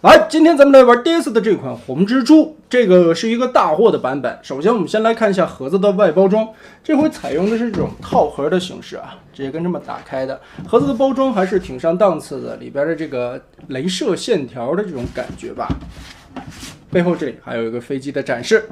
来，今天咱们来玩 DS 的这款红蜘蛛，这个是一个大货的版本。首先，我们先来看一下盒子的外包装，这回采用的是这种套盒的形式啊，直接跟这么打开的。盒子的包装还是挺上档次的，里边的这个镭射线条的这种感觉吧。背后这里还有一个飞机的展示。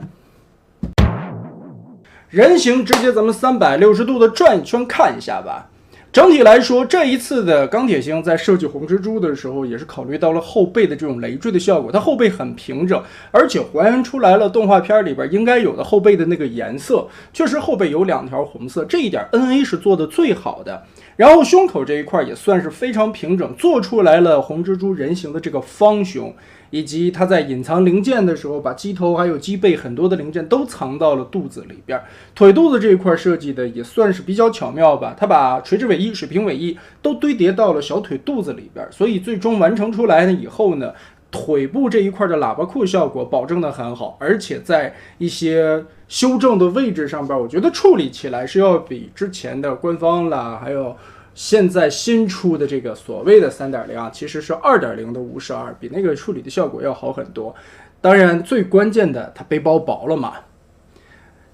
人形直接咱们360度的转一圈看一下吧。整体来说，这一次的钢铁星在设计红蜘蛛的时候，也是考虑到了后背的这种累赘的效果。它后背很平整，而且还原出来了动画片里边应该有的后背的那个颜色。确实后背有2条红色，这一点 NA 是做的最好的。然后胸口这一块也算是非常平整，做出来了红蜘蛛人形的这个方胸。以及它在隐藏零件的时候，把机头还有机背很多的零件都藏到了肚子里边。腿肚子这一块设计的也算是比较巧妙吧，它把垂直尾翼、水平尾翼都堆叠到了小腿肚子里边，所以最终完成出来呢以后呢，腿部这一块的喇叭裤效果保证的很好，而且在一些修正的位置上边，我觉得处理起来是要比之前的官方啦，还有现在新出的这个所谓的 3.0 啊，其实是 2.0 的52，比那个处理的效果要好很多。当然最关键的，它背包薄了嘛。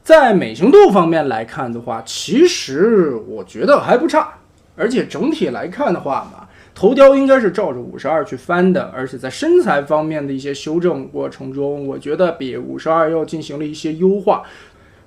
在美型度方面来看的话，其实我觉得还不差，而且整体来看的话嘛，头雕应该是照着52去翻的，而且在身材方面的一些修正过程中，我觉得比52要进行了一些优化。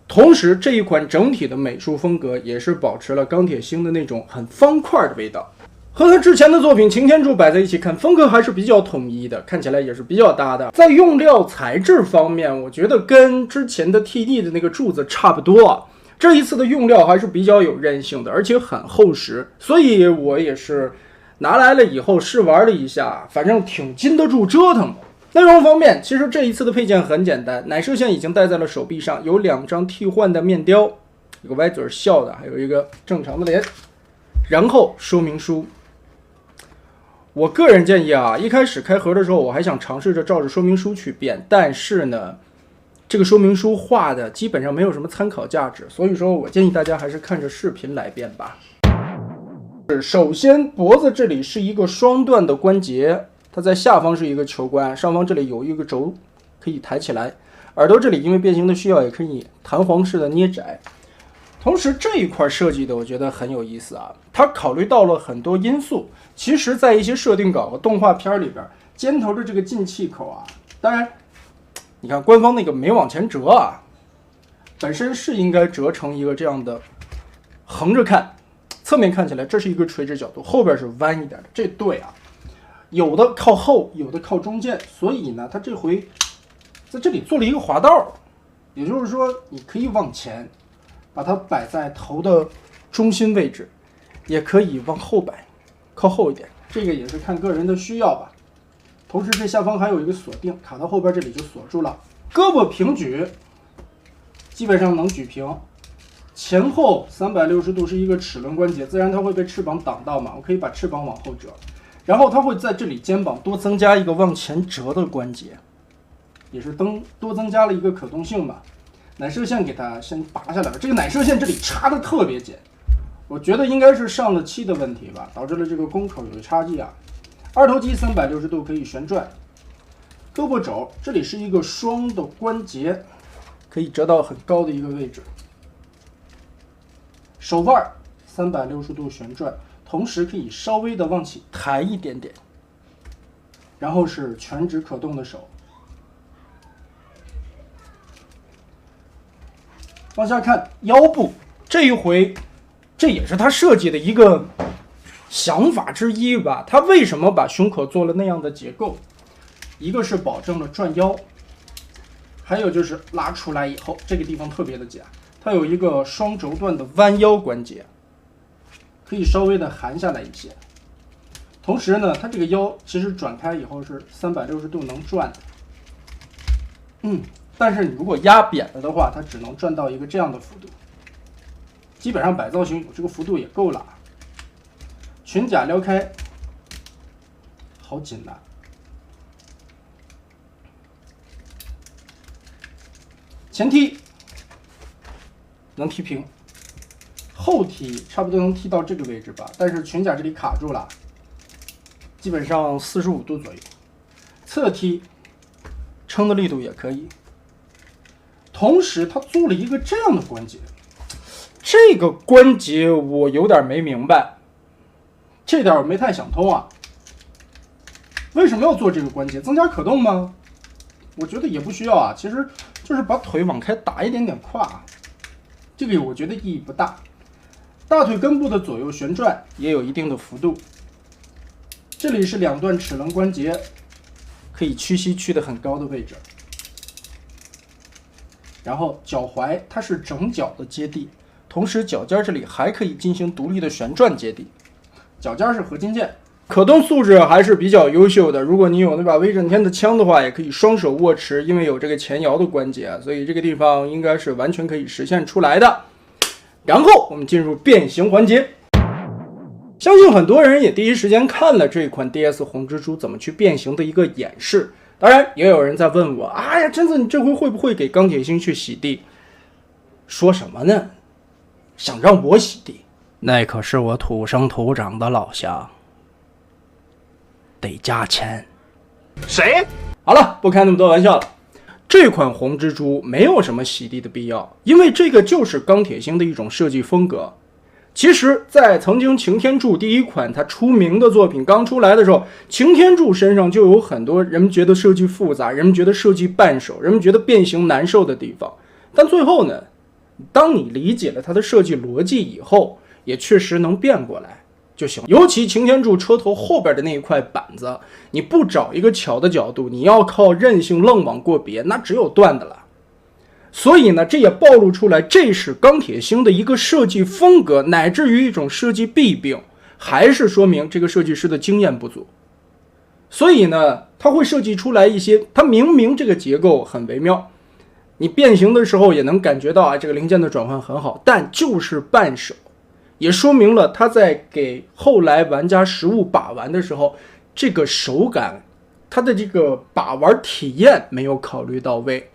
同时，这一款整体的美术风格也是保持了钢铁星的那种很方块的味道，和他之前的作品《擎天柱》摆在一起看，风格还是比较统一的，看起来也是比较搭的。在用料材质方面，我觉得跟之前的 TD 的那个柱子差不多。这一次的用料还是比较有韧性的，而且很厚实，所以我也是拿来了以后试玩了一下，反正挺经得住折腾的。内容方面，其实这一次的配件很简单，奶射线已经戴在了手臂上，有2张替换的面雕，一个歪嘴笑的，还有一个正常的脸。然后说明书，我个人建议啊，一开始开盒的时候我还想尝试着照着说明书去变，但是呢，这个说明书画的基本上没有什么参考价值，所以说我建议大家还是看着视频来变吧。首先脖子这里是一个双段的关节，它在下方是一个球关，上方这里有一个轴可以抬起来，耳朵这里因为变形的需要也可以弹簧式的捏窄。同时这一块设计的我觉得很有意思啊，它考虑到了很多因素。其实在一些设定稿和动画片里边，尖头的这个进气口啊，当然你看官方那个没往前折啊，本身是应该折成一个这样的横着看，侧面看起来这是一个垂直角度，后边是弯一点的，这对啊，有的靠后，有的靠中间，所以呢，它这回在这里做了一个滑道，也就是说，你可以往前把它摆在头的中心位置，也可以往后摆，靠后一点，这个也是看个人的需要吧。同时，这下方还有一个锁定，卡到后边这里就锁住了。胳膊平举，基本上能举平。前后360度是一个齿轮关节，自然它会被翅膀挡到嘛，我可以把翅膀往后折。然后它会在这里肩膀多增加一个往前折的关节，也是多增加了一个可动性吧。奶射线给它先拔下来了，这个奶射线这里插的特别紧，我觉得应该是上了漆的问题吧，导致了这个宫口有差距啊。二头肌360度可以旋转，胳膊肘这里是一个双的关节，可以折到很高的一个位置。手腕360度旋转，同时可以稍微的往起抬一点点，然后是全指可动的手。往下看腰部，这一回这也是他设计的一个想法之一吧。他为什么把胸口做了那样的结构？一个是保证了转腰，还有就是拉出来以后这个地方特别的假，它有一个双轴段的弯腰关节，可以稍微的含下来一些。同时呢，它这个腰其实转开以后是360度能转的，但是你如果压扁了的话，它只能转到一个这样的幅度。基本上摆造型有这个幅度也够了。裙甲撩开，好紧呐。前踢能踢平，后踢差不多能踢到这个位置吧，但是裙甲这里卡住了，基本上45度左右。侧踢，撑的力度也可以。同时，它做了一个这样的关节，这个关节我有点没明白，这点我没太想通啊。为什么要做这个关节？增加可动吗？我觉得也不需要啊，其实就是把腿往开打一点点胯，这个我觉得意义不大。大腿根部的左右旋转也有一定的幅度，这里是两段齿轮关节，可以屈膝屈得很高的位置。然后脚踝它是整脚的接地，同时脚尖这里还可以进行独立的旋转接地，脚尖是合金键。可动素质还是比较优秀的。如果你有那把威震天的枪的话，也可以双手握持，因为有这个前摇的关节，所以这个地方应该是完全可以实现出来的。然后我们进入变形环节，相信很多人也第一时间看了这款 DS 红蜘蛛怎么去变形的一个演示。当然，也有人在问我，哎呀，真子，你这回会不会给钢铁星去洗地？说什么呢？想让我洗地？那可是我土生土长的老乡。得加钱。谁？好了，不开那么多玩笑了。这款红蜘蛛没有什么洗地的必要，因为这个就是钢铁星的一种设计风格。其实，在曾经擎天柱第一款它出名的作品刚出来的时候，擎天柱身上就有很多人们觉得设计复杂，人们觉得设计半手，人们觉得变形难受的地方。但最后呢，当你理解了它的设计逻辑以后，也确实能变过来。就行，尤其擎天柱车头后边的那一块板子，你不找一个巧的角度，你要靠韧性愣往过别，那只有断的了。所以呢，这也暴露出来，这是钢铁星的一个设计风格，乃至于一种设计弊病，还是说明这个设计师的经验不足。所以呢，他会设计出来一些，他明明这个结构很微妙，你变形的时候也能感觉到啊，这个零件的转换很好，但就是半手。也说明了他在给后来玩家实物把玩的时候，这个手感，他的这个把玩体验没有考虑到位。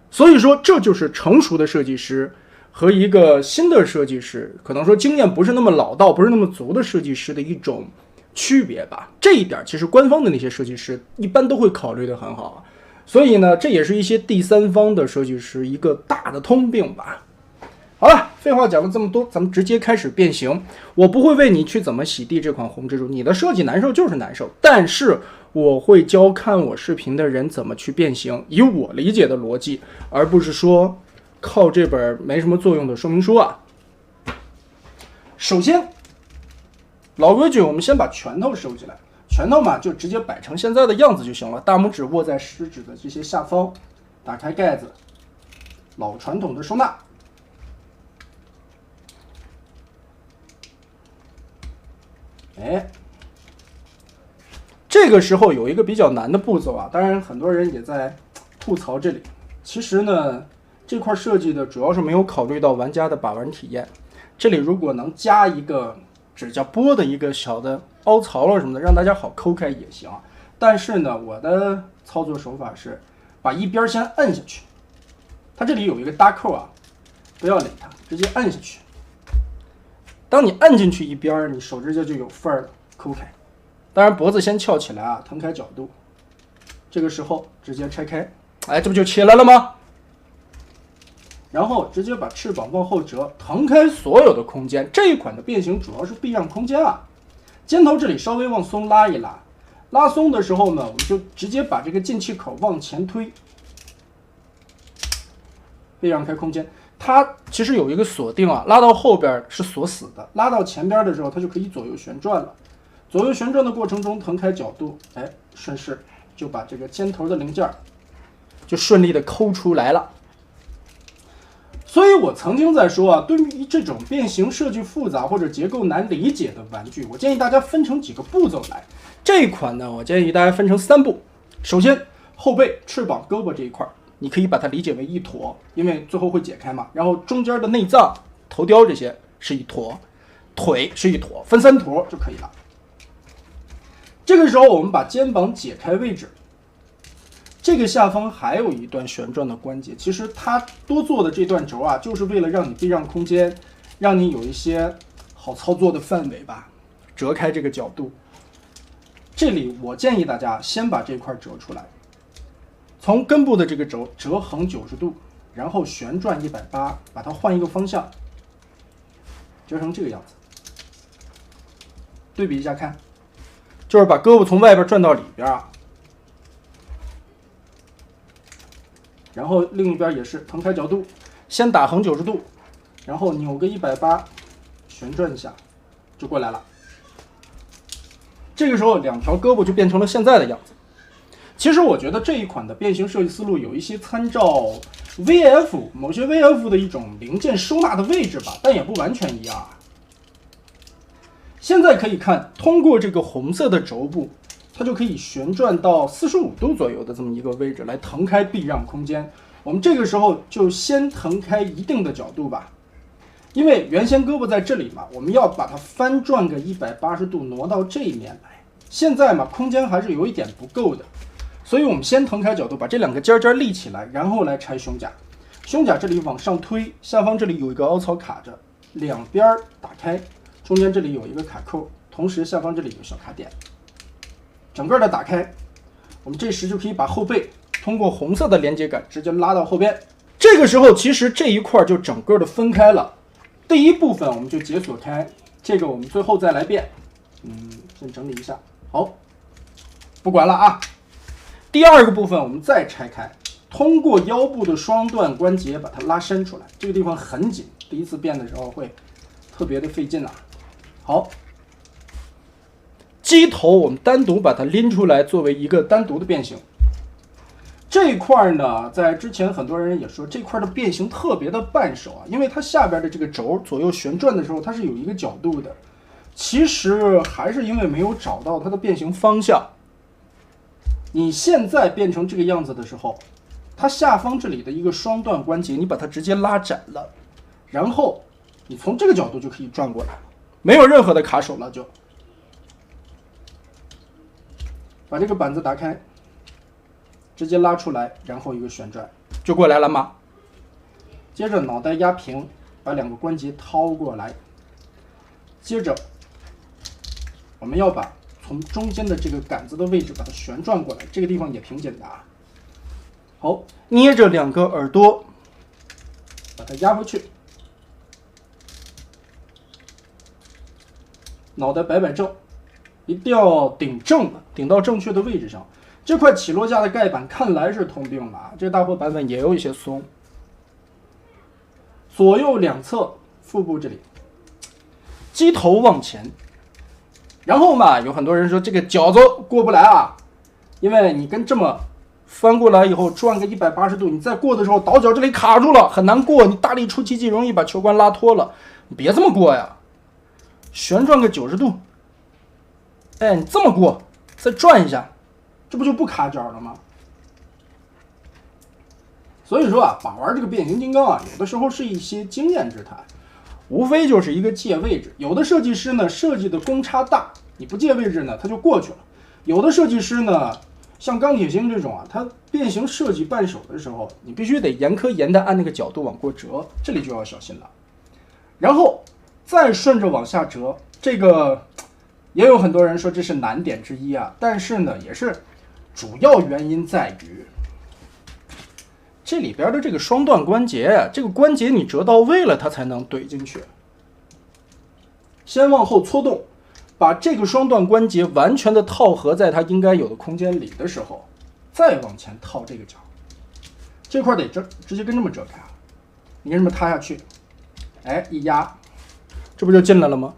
所以说，这就是成熟的设计师和一个新的设计师，可能说经验不是那么老道、不是那么足的设计师的一种区别吧。这一点其实官方的那些设计师一般都会考虑得很好。所以呢，这也是一些第三方的设计师一个大的通病吧。好了，废话讲了这么多，咱们直接开始变形。我不会为你去怎么洗地这款红蜘蛛，你的设计难受就是难受，但是我会教看我视频的人怎么去变形，以我理解的逻辑，而不是说靠这本没什么作用的说明书啊。首先，老规矩，我们先把拳头收起来，拳头嘛就直接摆成现在的样子就行了，大拇指握在食指的这些下方，打开盖子，老传统的收纳。哎，这个时候有一个比较难的步骤啊，当然很多人也在吐槽这里。其实呢，这块设计的主要是没有考虑到玩家的把玩体验。这里如果能加一个指甲拨的一个小的凹槽了什么的，让大家好抠开也行。但是呢，我的操作手法是把一边先摁下去，它这里有一个搭扣啊，不要理它，直接摁下去。当你按进去一边，你手指甲就有缝了，抠开。当然脖子先翘起来啊，腾开角度。这个时候直接拆开，哎，这不就起来了吗？然后直接把翅膀往后折，腾开所有的空间。这一款的变形主要是避让空间啊。尖头这里稍微往松拉一拉，拉松的时候呢，我们就直接把这个进气口往前推，避让开空间。它其实有一个锁定啊，拉到后边是锁死的，拉到前边的时候，它就可以左右旋转了。左右旋转的过程中，腾开角度，哎，顺势就把这个尖头的零件就顺利的抠出来了。所以我曾经在说啊，对于这种变形设计复杂或者结构难理解的玩具，我建议大家分成几个步骤来。这一款呢，我建议大家分成3步。首先，后背、翅膀、胳膊这一块。你可以把它理解为一坨，因为最后会解开嘛。然后中间的内脏、头雕这些是一坨，腿是一坨，分3坨就可以了。这个时候我们把肩膀解开位置，这个下方还有一段旋转的关节。其实它多做的这段轴啊，就是为了让你避让空间，让你有一些好操作的范围吧。折开这个角度，这里我建议大家先把这块折出来，从根部的这个轴折横90度，然后旋转180，把它换一个方向，折成这个样子。对比一下看，就是把胳膊从外边转到里边啊，然后另一边也是腾开角度，先打横90度，然后扭个180，旋转一下就过来了。这个时候两条胳膊就变成了现在的样子。其实我觉得这一款的变形设计思路有一些参照 VF 某些 VF 的一种零件收纳的位置吧，但也不完全一样啊。现在可以看，通过这个红色的轴部，它就可以旋转到45度左右的这么一个位置来腾开避让空间。我们这个时候就先腾开一定的角度吧，因为原先胳膊在这里嘛，我们要把它翻转个180度挪到这一面来。现在嘛，空间还是有一点不够的，所以我们先腾开角度，把这两个尖尖立起来，然后来拆胸甲。胸甲这里往上推，下方这里有一个凹槽卡着，两边打开。中间这里有一个卡扣，同时下方这里有小卡点，整个的打开，我们这时就可以把后背通过红色的连接杆直接拉到后边。这个时候其实这一块就整个的分开了。第一部分我们就解锁开，这个我们最后再来变。先整理一下，好，不管了啊。第二个部分我们再拆开，通过腰部的双段关节把它拉伸出来，这个地方很紧，第一次变的时候会特别的费劲啊。好，机头我们单独把它拎出来，作为一个单独的变形。这一块呢，在之前很多人也说这块的变形特别的半手啊，因为它下边的这个轴左右旋转的时候，它是有一个角度的。其实还是因为没有找到它的变形方向。你现在变成这个样子的时候，它下方这里的一个双段关节，你把它直接拉展了，然后你从这个角度就可以转过来了。没有任何的卡手了，就把这个板子打开，直接拉出来，然后一个旋转就过来了吗？接着脑袋压平，把两个关节掏过来，接着我们要把从中间的这个杆子的位置把它旋转过来，这个地方也挺简单啊。好，捏着两个耳朵，把它压回去。脑袋摆摆正，一定要顶正了，顶到正确的位置上。这块起落架的盖板看来是通病了啊，这个大货版本也有一些松。左右两侧腹部这里，机头往前，然后嘛，有很多人说这个角子过不来啊，因为你跟这么翻过来以后转个180度，你再过的时候倒角这里卡住了，很难过，你大力出奇迹容易把球冠拉脱了，你别这么过呀。旋转个90度，哎，你这么过，再转一下，这不就不卡角了吗？所以说啊，把玩这个变形金刚啊，有的时候是一些经验之谈，无非就是一个借位置。有的设计师呢设计的公差大，你不借位置呢，它就过去了；有的设计师呢，像钢铁星这种啊，它变形设计半手的时候，你必须得严苛严的按那个角度往过折，这里就要小心了。然后再顺着往下折，这个也有很多人说这是难点之一啊，但是呢，也是主要原因在于这里边的这个双段关节啊，这个关节你折到位了，它才能怼进去。先往后搓动，把这个双段关节完全的套合在它应该有的空间里的时候，再往前套这个角，这块得直接跟这么折开啊，你跟这么塌下去，哎，一压。这不就进来了吗？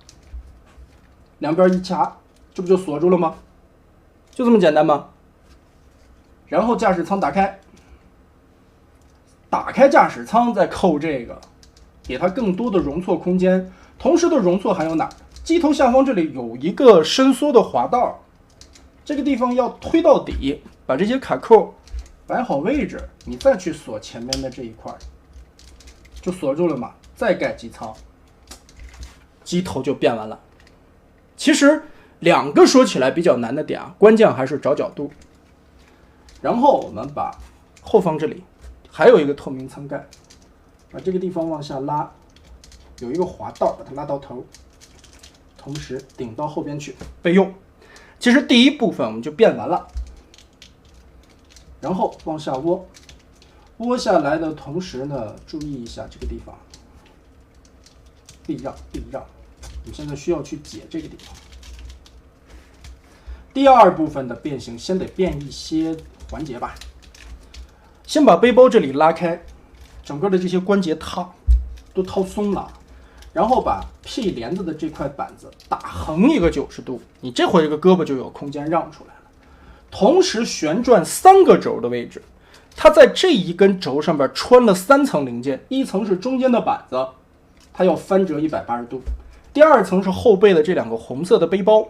两边一掐，这不就锁住了吗？就这么简单吗？然后驾驶舱打开，打开驾驶舱再扣这个，给它更多的容错空间。同时的容错还有哪儿？机头下方这里有一个伸缩的滑道，这个地方要推到底，把这些卡扣摆好位置，你再去锁前面的这一块，就锁住了嘛。再盖机舱。机头就变完了。其实两个说起来比较难的点啊，关键还是找角度。然后我们把后方这里还有一个透明舱盖，把这个地方往下拉，有一个滑道，把它拉到头，同时顶到后边去备用。其实第一部分我们就变完了，然后往下窝，窝下来的同时呢，注意一下这个地方，避让。我们现在需要去解这个地方。第二部分的变形，先得变一些环节吧。先把背包这里拉开，整个的这些关节都掏松了，然后把 P 帘子的这块板子打横一个90度，你这回这个胳膊就有空间让出来了。同时旋转3个轴的位置，它在这一根轴上边穿了3层零件，一层是中间的板子，它要翻折180度；第二层是后背的这2个红色的背包，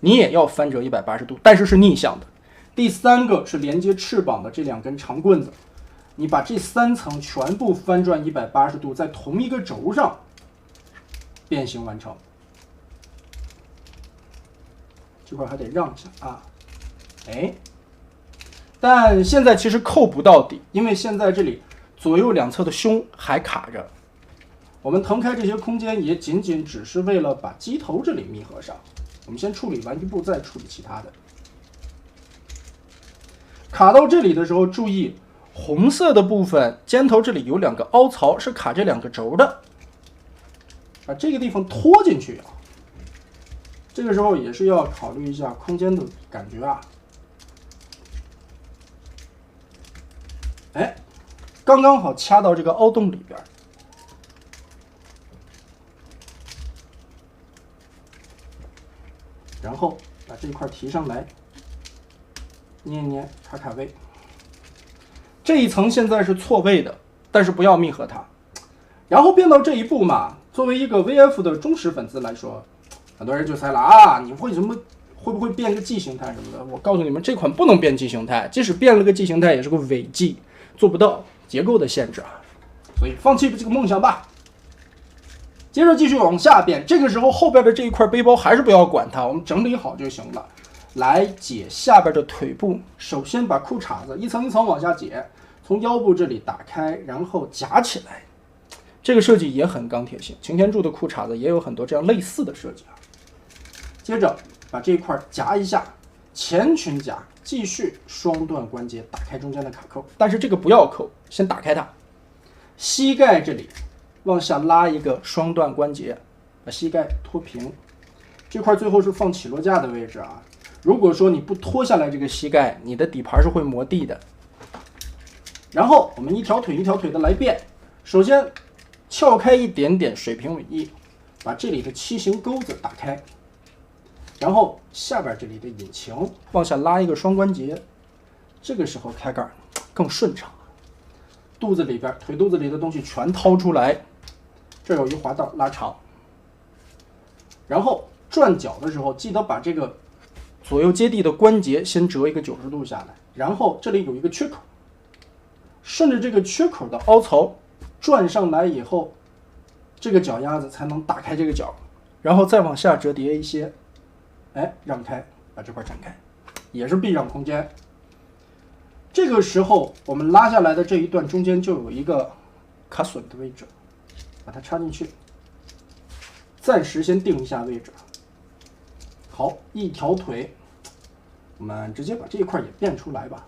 你也要翻折180度，但是是逆向的。第3个是连接翅膀的这2根长棍子，你把这3层全部翻转180度，在同一个轴上变形完成。这块还得让一下啊，但现在其实扣不到底，因为现在这里左右两侧的胸还卡着。我们腾开这些空间也仅仅只是为了把机头这里密合上。我们先处理完一步，再处理其他的。卡到这里的时候，注意红色的部分尖头这里有2个凹槽，是卡这2个轴的，把这个地方拖进去啊。这个时候也是要考虑一下空间的感觉啊。刚刚好掐到这个凹洞里边。然后把这一块提上来，捏一捏，卡位。这一层现在是错位的，但是不要密合它。然后变到这一步嘛，作为一个 VF 的忠实粉丝来说，很多人就猜了啊，你会不会变个 G 形态什么的？我告诉你们，这款不能变 G 形态，即使变了个 G 形态，也是个伪 G， 做不到，结构的限制啊。所以放弃这个梦想吧。接着继续往下变，这个时候后边的这一块背包还是不要管它，我们整理好就行了。来解下边的腿部，首先把裤衩子一层一层往下解，从腰部这里打开，然后夹起来。这个设计也很钢铁性，擎天柱的裤衩子也有很多这样类似的设计啊。接着把这一块夹一下，前裙夹，继续双段关节打开中间的卡扣，但是这个不要扣，先打开它。膝盖这里往下拉一个双段关节，把膝盖拖平。这块最后是放起落架的位置啊。如果说你不拖下来这个膝盖，你的底盘是会磨地的。然后我们一条腿一条腿的来变。首先撬开一点点水平尾翼，把这里的7形钩子打开，然后下边这里的引擎往下拉一个双关节，这个时候开盖更顺畅。肚子里边腿肚子里的东西全掏出来，这有一滑道拉长，然后转角的时候记得把这个左右接地的关节先折一个90度下来，然后这里有一个缺口，顺着这个缺口的凹槽转上来以后，这个脚丫子才能打开这个角，然后再往下折叠一些，让开，把这块展开，也是避让空间。这个时候我们拉下来的这一段中间就有一个卡榫的位置，把它插进去，暂时先定一下位置。好，一条腿，我们直接把这一块也变出来吧。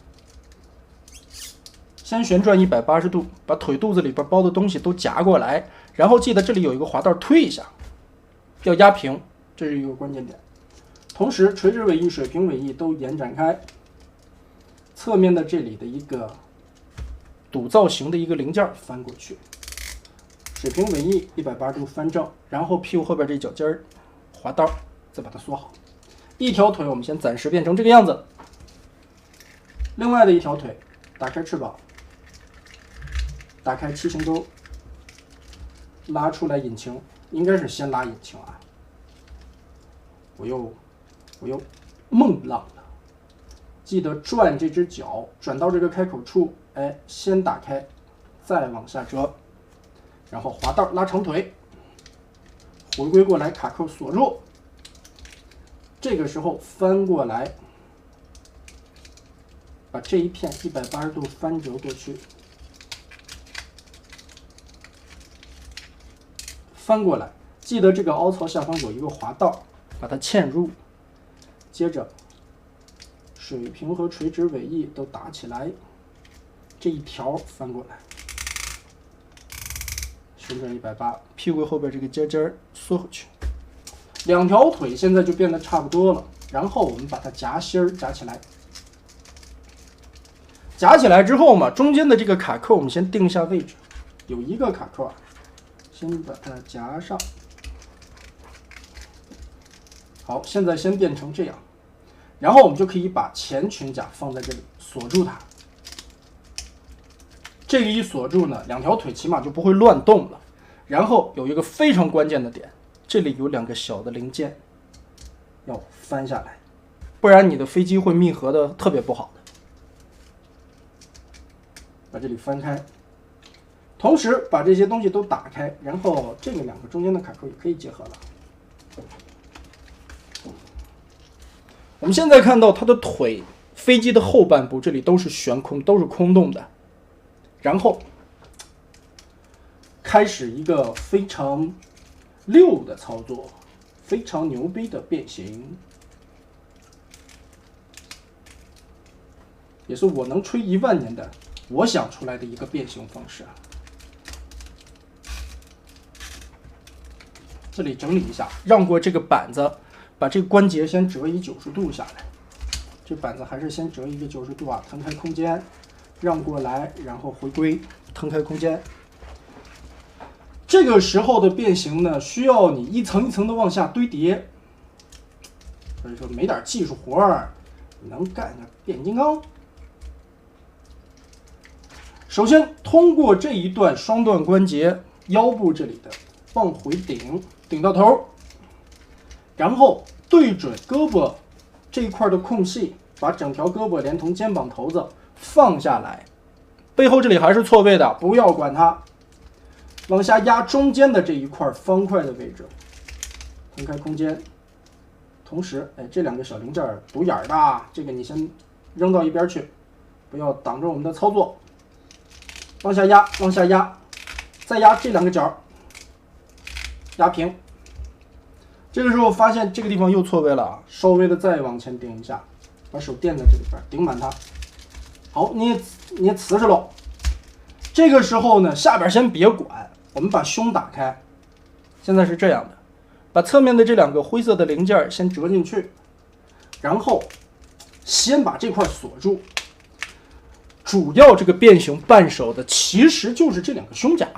先旋转180度，把腿肚子里边包的东西都夹过来，然后记得这里有一个滑道推一下，要压平，这是一个关键点。同时垂直尾翼、水平尾翼都延展开，侧面的这里的一个堵造型的一个零件翻过去，水平尾翼180度翻正，然后屁股后边这脚尖儿滑道，再把它缩好。一条腿我们先暂时变成这个样子，另外的一条腿打开翅膀，打开7形钩，拉出来引擎，应该是先拉引擎啊。我又梦浪了，记得转这只脚，转到这个开口处，先打开，再往下折，然后滑道拉长腿，回归过来，卡扣锁住。这个时候翻过来，把这一片180度翻折过去，翻过来，记得这个凹槽下方有一个滑道，把它嵌入，接着水平和垂直尾翼都打起来，这一条翻过来，旋转180，屁股后边这个尖尖缩回去，两条腿现在就变得差不多了。然后我们把它夹心儿夹起来，夹起来之后嘛，中间的这个卡扣我们先定一下位置，有一个卡扣啊，先把它夹上。好，现在先变成这样，然后我们就可以把前裙甲放在这里锁住它。这个一锁住呢，两条腿起码就不会乱动了。然后有一个非常关键的点，这里有两个小的零件要翻下来，不然你的飞机会密合的特别不好的。把这里翻开，同时把这些东西都打开，然后这个两个中间的卡扣也可以结合了。我们现在看到它的腿，飞机的后半部这里都是悬空，都是空洞的。然后开始一个非常溜的操作，非常牛逼的变形，也是我能吹10000年的我想出来的一个变形方式啊。这里整理一下，让过这个板子，把这个关节先折一90度下来。这板子还是先折一个90度啊，腾开空间，让过来，然后回归，腾开空间。这个时候的变形呢，需要你一层一层的往下堆叠。所以说，没点技术活儿，能干个变形金刚。首先，通过这一段双段关节腰部这里的往回顶，顶到头，然后对准胳膊这一块的空隙，把整条胳膊连同肩膀头子放下来，背后这里还是错位的，不要管它，往下压中间的这一块方块的位置，腾开空间，同时，这两个小零件独眼的，这个你先扔到一边去，不要挡着我们的操作。往下压，往下压，再压这两个角，压平。这个时候发现这个地方又错位了啊，稍微的再往前顶一下，把手垫在这里边，顶满它。好，你也瓷实喽。这个时候呢，下边先别管，我们把胸打开。现在是这样的，把侧面的这两个灰色的零件先折进去，然后先把这块锁住。主要这个变形扳手的其实就是这两个胸甲，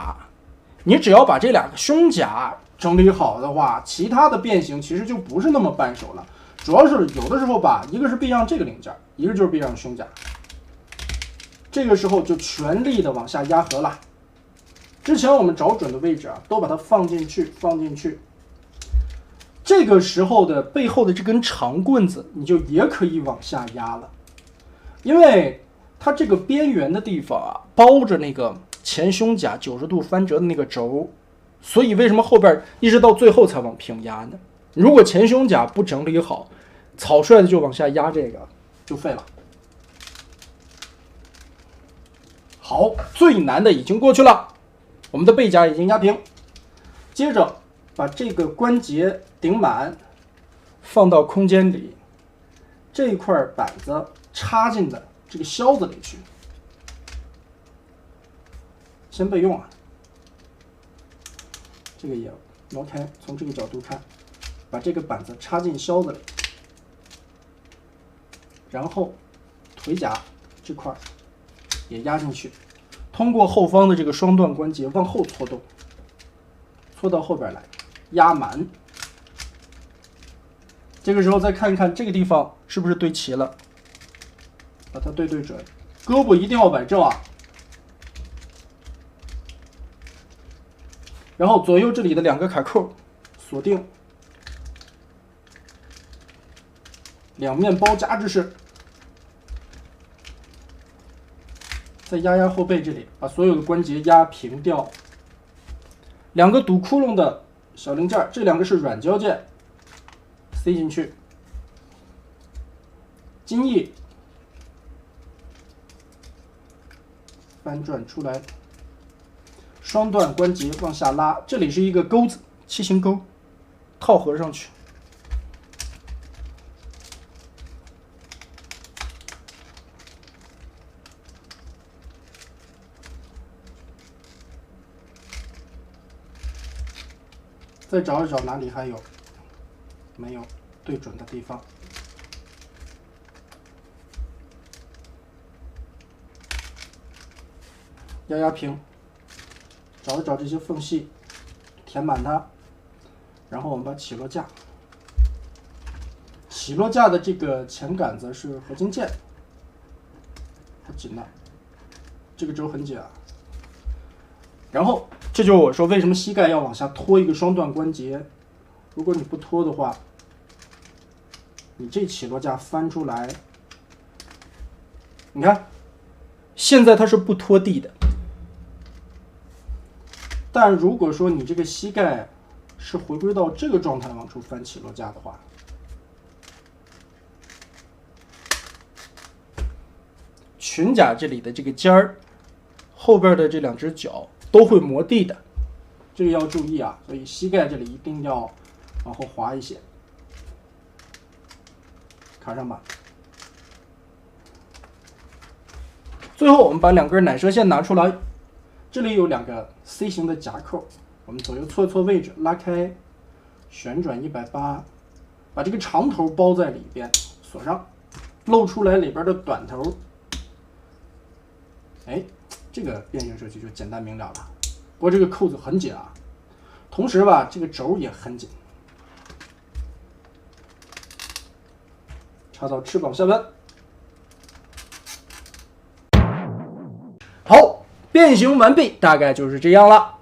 你只要把这两个胸甲整理好的话，其他的变形其实就不是那么扳手了。主要是有的时候吧，一个是避让这个零件，一个就是避让胸甲。这个时候就全力的往下压合了。之前我们找准的位置啊，都把它放进去，放进去。这个时候的背后的这根长棍子，你就也可以往下压了，因为它这个边缘的地方啊，包着那个前胸甲90度翻折的那个轴，所以为什么后边一直到最后才往平压呢？如果前胸甲不整理好，草率的就往下压，这个就废了。好，最难的已经过去了，我们的背甲已经压平，接着把这个关节顶满，放到空间里，这块板子插进的这个销子里去，先备用啊。这个也挪开，从这个角度看，把这个板子插进销子里，然后腿甲这块也压进去，通过后方的这个双段关节往后搓动，搓到后边来，压满。这个时候再看一看这个地方是不是对齐了，把它对准，胳膊一定要摆正啊。然后左右这里的两个卡扣锁定，两面包夹之势，再压压后背这里，把所有的关节压平掉。两个堵窟窿的小零件，这两个是软胶件，塞进去，襟翼翻转出来，双段关节往下拉，这里是一个钩子，7型钩，套合上去。再找一找哪里还有没有对准的地方。压平，找一找这些缝隙，填满它。然后我们把起落架，起落架的这个前杆子是合金件，太紧了，这个轴很紧啊。然后这就是我说为什么膝盖要往下拖一个双段关节，如果你不拖的话，你这起落架翻出来，你看，现在它是不拖地的。但如果说你这个膝盖是回归到这个状态往出翻起落架的话，裙甲这里的这个尖儿，后边的这两只脚都会磨地的，这个要注意啊。所以膝盖这里一定要往后滑一些，卡上吧。最后我们把两根奶蛇线拿出来，这里有两个 C 型的夹扣，我们左右错错位置拉开，旋转180，把这个长头包在里边，锁上，露出来里边的短头。哎，这个变形设计就简单明了了。不过这个扣子很紧啊，同时吧，这个轴也很紧，插到翅膀下端。好，变形完毕，大概就是这样了。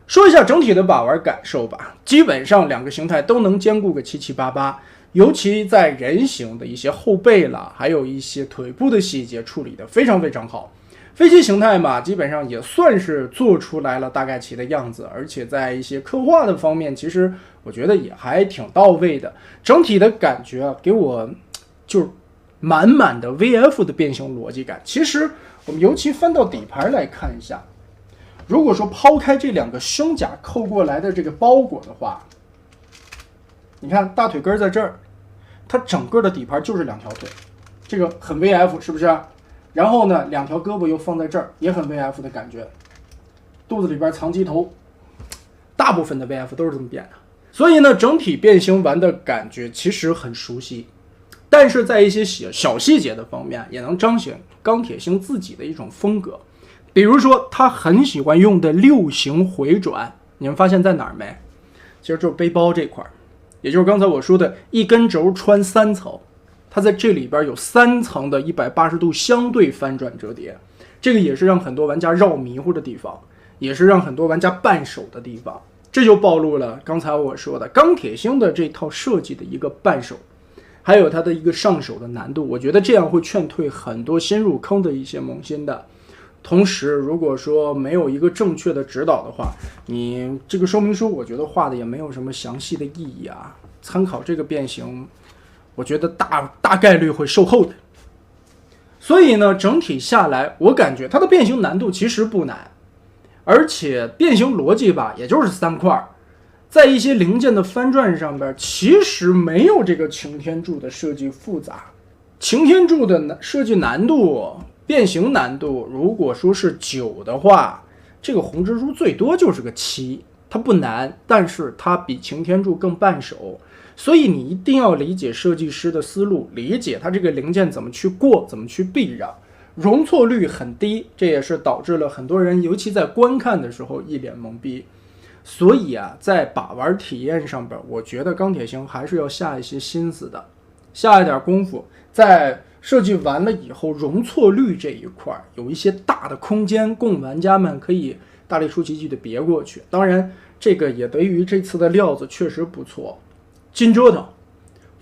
说一下整体的把玩感受吧，基本上两个形态都能兼顾个7788，尤其在人形的一些后背了，还有一些腿部的细节处理的非常非常好。飞机形态嘛，基本上也算是做出来了大概其的样子，而且在一些刻画的方面，其实我觉得也还挺到位的。整体的感觉啊，给我就是满满的 VF 的变形逻辑感。其实我们尤其翻到底盘来看一下，如果说抛开这两个胸甲扣过来的这个包裹的话，你看大腿根在这儿，它整个的底盘就是两条腿，这个很 VF 是不是？然后呢，两条胳膊又放在这儿，也很 VF 的感觉。肚子里边藏机头，大部分的 VF 都是这么变的。所以呢，整体变形完的感觉其实很熟悉，但是在一些小细节的方面，也能彰显钢铁星自己的一种风格。比如说，他很喜欢用的6型回转，你们发现在哪儿没？其实就是背包这块，也就是刚才我说的一根轴穿3层。它在这里边有3层的180度相对翻转折叠，这个也是让很多玩家绕迷糊的地方，也是让很多玩家绊手的地方。这就暴露了刚才我说的钢铁星的这套设计的一个绊手，还有它的一个上手的难度。我觉得这样会劝退很多新入坑的一些萌新的。同时，如果说没有一个正确的指导的话，你这个说明书我觉得画的也没有什么详细的意义啊。参考这个变形，我觉得大概率会售后的。所以呢，整体下来，我感觉它的变形难度其实不难，而且变形逻辑吧，也就是3块，在一些零件的翻转上边，其实没有这个擎天柱的设计复杂。擎天柱的设计难度、变形难度，如果说是9的话，这个红蜘蛛最多就是个7，它不难，但是它比擎天柱更绊手。所以你一定要理解设计师的思路，理解它这个零件怎么去过，怎么去避让，容错率很低，这也是导致了很多人尤其在观看的时候一脸懵逼。所以啊，在把玩体验上边，我觉得钢铁星还是要下一些心思的，下一点功夫，在设计完了以后，容错率这一块有一些大的空间供玩家们可以大力出奇迹的别过去。当然这个也得益于这次的料子确实不错，筋折腾，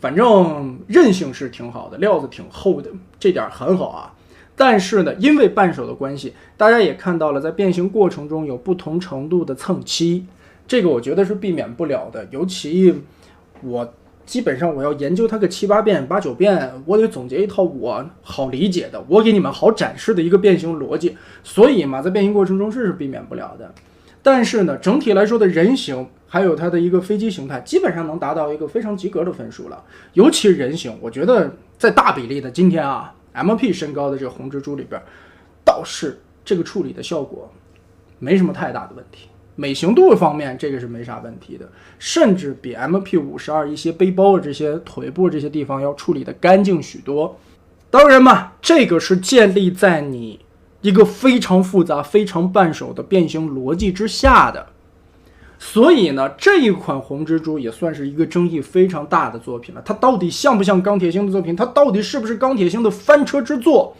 反正韧性是挺好的，料子挺厚的，这点很好啊。但是呢，因为扳手的关系，大家也看到了，在变形过程中有不同程度的蹭漆，这个我觉得是避免不了的。尤其我基本上我要研究它个7、8遍、8、9遍，我得总结一套我好理解的，我给你们好展示的一个变形逻辑。所以嘛，在变形过程中这是避免不了的。但是呢，整体来说的人形还有它的一个飞机形态，基本上能达到一个非常及格的分数了。尤其人形，我觉得在大比例的今天啊 ，MP 身高的这个红蜘蛛里边，倒是这个处理的效果没什么太大的问题。美型度方面这个是没啥问题的，甚至比 MP52 一些背包的这些腿部这些地方要处理的干净许多。当然嘛，这个是建立在你一个非常复杂非常半手的变形逻辑之下的。所以呢，这一款红蜘蛛也算是一个争议非常大的作品了。它到底像不像钢铁星的作品？它到底是不是钢铁星的翻车之作？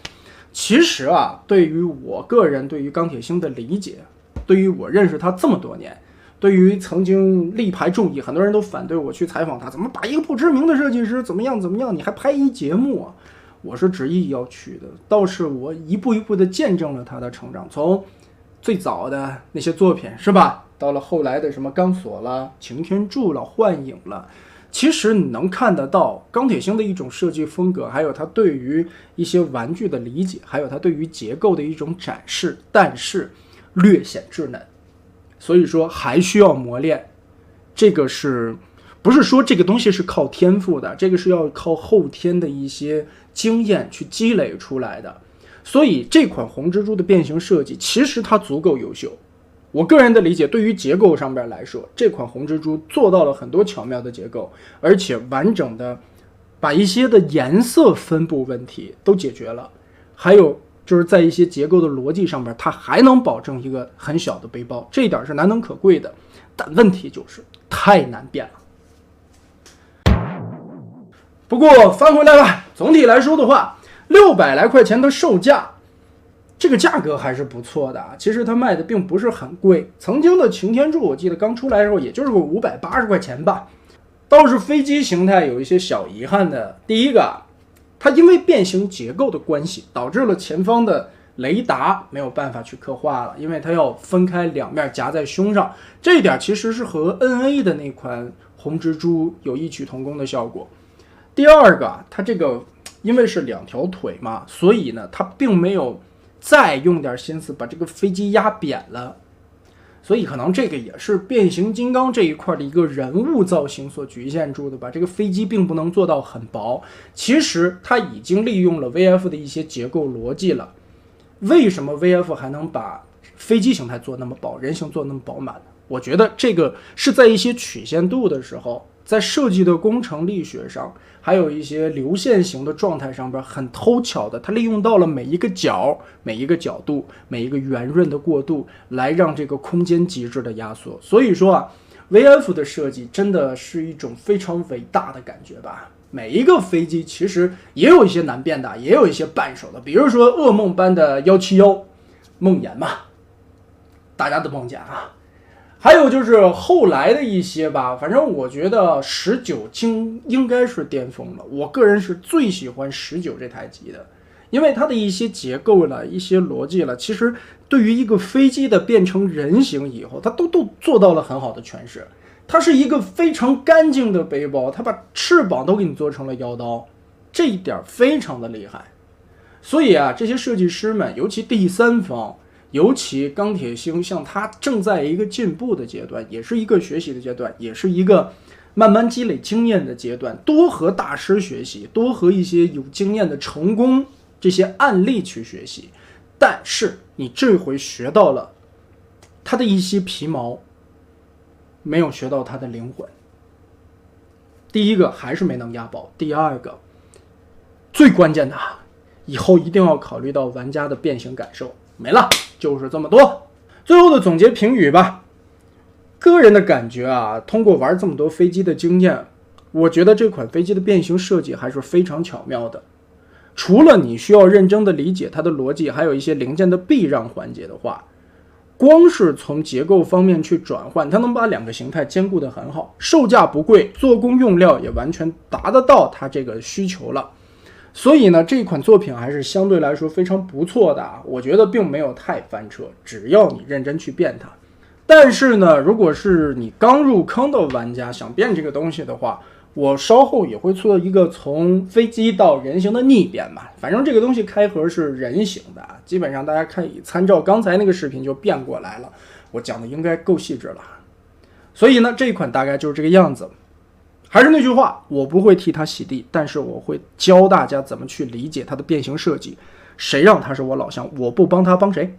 其实啊，对于我个人对于钢铁星的理解，对于我认识他这么多年，对于曾经力排众议，很多人都反对我去采访他，怎么把一个不知名的设计师怎么样，你还拍一节目啊？我是执意要去的。倒是我一步一步的见证了他的成长，从最早的那些作品是吧，到了后来的什么钢索了、擎天柱了、幻影了，其实你能看得到钢铁星的一种设计风格，还有他对于一些玩具的理解，还有他对于结构的一种展示，但是略显稚嫩，所以说还需要磨练。这个是不是说这个东西是靠天赋的？这个是要靠后天的一些经验去积累出来的。所以这款红蜘蛛的变形设计其实它足够优秀。我个人的理解，对于结构上面来说，这款红蜘蛛做到了很多巧妙的结构，而且完整的把一些的颜色分布问题都解决了。还有就是在一些结构的逻辑上面，它还能保证一个很小的背包，这一点是难能可贵的。但问题就是太难变了。不过翻回来吧，总体来说的话，600来块钱的售价，这个价格还是不错的啊。其实它卖的并不是很贵，曾经的擎天柱我记得刚出来的时候也就是个580块钱吧。倒是飞机形态有一些小遗憾的，第一个，它因为变形结构的关系，导致了前方的雷达没有办法去刻画了，因为它要分开两面夹在胸上，这一点其实是和 NA 的那款红蜘蛛有异曲同工的效果。第二个，它这个因为是2条腿嘛，所以呢，它并没有再用点心思把这个飞机压扁了，所以可能这个也是变形金刚这一块的一个人物造型所局限住的吧。这个飞机并不能做到很薄，其实它已经利用了 VF 的一些结构逻辑了。为什么 VF 还能把飞机形态做那么薄，人形做那么饱满呢？我觉得这个是在一些曲线度的时候，在设计的工程力学上，还有一些流线型的状态上边很偷巧的，它利用到了每一个角、每一个角度、每一个圆润的过渡，来让这个空间极致的压缩。所以说啊 ，VF 的设计真的是一种非常伟大的感觉吧。每一个飞机其实也有一些难变的，也有一些半手的，比如说噩梦般的171梦魇嘛，大家的梦魇啊。还有就是后来的一些吧，反正我觉得19精应该是巅峰了。我个人是最喜欢19这台机的，因为它的一些结构了、一些逻辑了，其实对于一个飞机的变成人形以后，它都做到了很好的诠释。它是一个非常干净的背包，它把翅膀都给你做成了腰刀，这一点非常的厉害。所以啊，这些设计师们，尤其第三方，尤其钢铁星，像它正在一个进步的阶段，也是一个学习的阶段，也是一个慢慢积累经验的阶段，多和大师学习，多和一些有经验的成功这些案例去学习。但是你这回学到了它的一些皮毛，没有学到它的灵魂。第一个还是没能押宝，第二个最关键的，以后一定要考虑到玩家的变形感受。没了，就是这么多。最后的总结评语吧，个人的感觉啊，通过玩这么多飞机的经验，我觉得这款飞机的变形设计还是非常巧妙的。除了你需要认真的理解它的逻辑，还有一些零件的避让环节的话，光是从结构方面去转换，它能把两个形态兼顾得很好，售价不贵，做工用料也完全达得到它这个需求了。所以呢，这款作品还是相对来说非常不错的啊，我觉得并没有太翻车，只要你认真去变它。但是呢，如果是你刚入坑的玩家想变这个东西的话，我稍后也会做一个从飞机到人形的逆变吧。反正这个东西开盒是人形的，基本上大家可以参照刚才那个视频就变过来了，我讲的应该够细致了。所以呢，这一款大概就是这个样子。还是那句话，我不会替它洗地，但是我会教大家怎么去理解它的变形设计。谁让他是我老乡，我不帮他帮谁？